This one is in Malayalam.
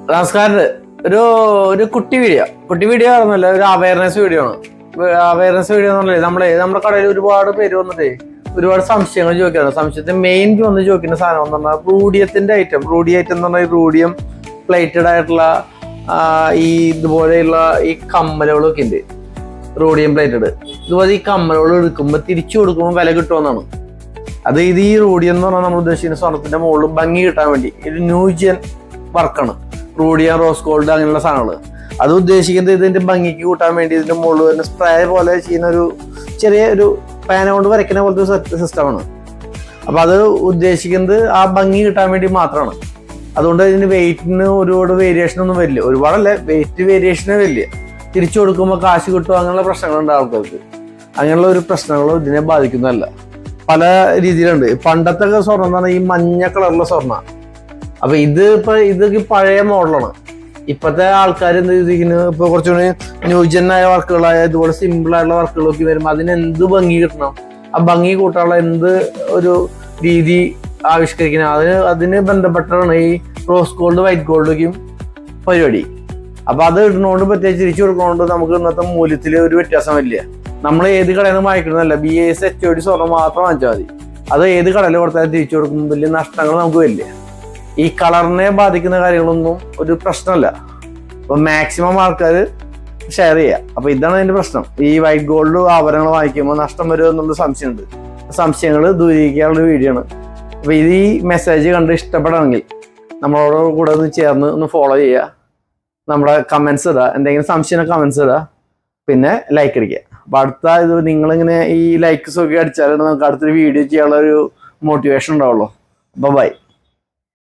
നമസ്കാരം. ഒരു ഒരു കുട്ടി വീഡിയോ ആയിരുന്നല്ലോ, ഒരു അവയർനെസ് വീഡിയോ ആണ്. അവയർനെസ് വീഡിയോ എന്നുള്ളത് നമ്മുടെ കടയിൽ ഒരുപാട് പേര് വന്നിട്ടേ ഒരുപാട് സംശയങ്ങൾ ചോദിക്കാറ്. സംശയത്തിന് മെയിൻ വന്ന് ചോദിക്കുന്ന സാധനം എന്ന് പറഞ്ഞാൽ റൂഡിയത്തിന്റെ ഐറ്റം എന്ന് പറഞ്ഞാൽ റൂഡിയം പ്ലേറ്റഡ് ആയിട്ടുള്ള ഈ ഇതുപോലെയുള്ള ഈ കമ്മലുകളൊക്കെ ഉണ്ട്. റോഡിയം പ്ലേറ്റഡ് ഇതുപോലെ ഈ കമ്മലുകൾ എടുക്കുമ്പോൾ തിരിച്ചു കൊടുക്കുമ്പോൾ വില കിട്ടുമെന്നാണ്. അത് ഈ റോഡിയം എന്ന് പറഞ്ഞാൽ നമ്മൾ ഉദ്ദേശിക്കുന്ന സ്വർണത്തിന്റെ മുകളിൽ ഭംഗി കിട്ടാൻ വേണ്ടി ഒരു ന്യൂജിയൻ വർക്കാണ്. റൂഡിയം, റോസ് ഗോൾഡ് അങ്ങനെയുള്ള സാധനങ്ങൾ. അത് ഉദ്ദേശിക്കുന്നത് ഇതിന്റെ ഭംഗിക്ക് കൂട്ടാൻ വേണ്ടി ഇതിന്റെ മുകളിൽ വരുന്ന സ്പ്രേ പോലെ ചെയ്യുന്ന ഒരു ചെറിയ ഒരു പാന കൊണ്ട് വരയ്ക്കുന്ന പോലത്തെ സിസ്റ്റമാണ്. അപ്പൊ അത് ഉദ്ദേശിക്കുന്നത് ആ ഭംഗി കിട്ടാൻ വേണ്ടി മാത്രമാണ്. അതുകൊണ്ട് ഇതിന്റെ വെയിറ്റിന് ഒരുപാട് വേരിയേഷൻ ഒന്നും വരില്ല. ഒരുപാടല്ല, വെയിറ്റ് വേരിയേഷനേ വരില്ല. തിരിച്ചു കൊടുക്കുമ്പോൾ കാശ് കിട്ടും, അങ്ങനെയുള്ള പ്രശ്നങ്ങളുണ്ട് ആൾക്കാർക്ക്. അങ്ങനെയുള്ള ഒരു പ്രശ്നങ്ങളും ഇതിനെ ബാധിക്കുന്നതല്ല. പല രീതിയിലുണ്ട്. പണ്ടത്തെ സ്വർണ്ണം എന്ന് പറഞ്ഞാൽ ഈ മഞ്ഞ കളറുള്ള സ്വർണ്ണ. അപ്പൊ ഇതൊക്കെ പഴയ മോഡലാണ്. ഇപ്പോഴത്തെ ആൾക്കാർ എന്ത് ചെയ്തിരിക്കുന്നു, ഇപ്പൊ കുറച്ചുകൂടി ന്യൂജനായ വർക്കുകളായ ഇതുപോലെ സിമ്പിൾ ആയിട്ടുള്ള വർക്കുകളൊക്കെ വരുമ്പോൾ അതിന് എന്ത് ഭംഗി കിട്ടണം, ആ ഭംഗി കൂട്ടാനുള്ള എന്ത് ഒരു രീതി ആവിഷ്കരിക്കണം, അതിന് ബന്ധപ്പെട്ടാണ് ഈ റോസ് ഗോൾഡ്, വൈറ്റ് ഗോൾഡൊക്കെയും പരിപാടി. അപ്പൊ അത് ഇടുന്നോണ്ട് പ്രത്യേകിച്ച് തിരിച്ചു കൊടുക്കുന്നതുകൊണ്ട് നമുക്ക് ഇന്നത്തെ മൂല്യത്തിൽ ഒരു വ്യത്യാസം വരില്ല. നമ്മൾ ഏത് കടയിൽ നിന്ന് വാങ്ങിക്കുന്നതല്ല, BAS HOD സ്വർണ്ണം മാത്രം വാങ്ങിച്ചാൽ മതി. അത് ഏത് കടയിൽ കൊടുത്താലും തിരിച്ചു കൊടുക്കുമ്പോൾ വലിയ നഷ്ടങ്ങൾ നമുക്ക് വരില്ല. ഈ കളറിനെ ബാധിക്കുന്ന കാര്യങ്ങളൊന്നും ഒരു പ്രശ്നമല്ല. അപ്പൊ മാക്സിമം ആൾക്കാർ ഷെയർ ചെയ്യുക. അപ്പൊ ഇതാണ് അതിന്റെ പ്രശ്നം. ഈ വൈറ്റ് ഗോൾഡ് ആഭരണങ്ങൾ വാങ്ങിക്കുമ്പോൾ നഷ്ടം വരുമോ എന്നുള്ള സംശയമുണ്ട്. സംശയങ്ങൾ ദൂരീകരിക്കാനുള്ള വീഡിയോ ആണ്. അപ്പൊ ഈ മെസ്സേജ് കണ്ട് ഇഷ്ടപ്പെടണമെങ്കിൽ നമ്മളോട് കൂടെ ഒന്ന് ചേർന്ന് ഒന്ന് ഫോളോ ചെയ്യുക. നമ്മുടെ കമന്റ്സ് ഇടുക, എന്തെങ്കിലും സംശയം കമന്റ്സ് ഇടുക, പിന്നെ ലൈക്ക് അടിക്കുക. അപ്പൊ അടുത്ത നിങ്ങളിങ്ങനെ ഈ ലൈക്സ് ഒക്കെ അടിച്ചാലാണ് നമുക്ക് അടുത്തൊരു വീഡിയോ ചെയ്യാനുള്ള ഒരു മോട്ടിവേഷൻ ഉണ്ടാവുള്ളൂ. അപ്പൊ ബൈ.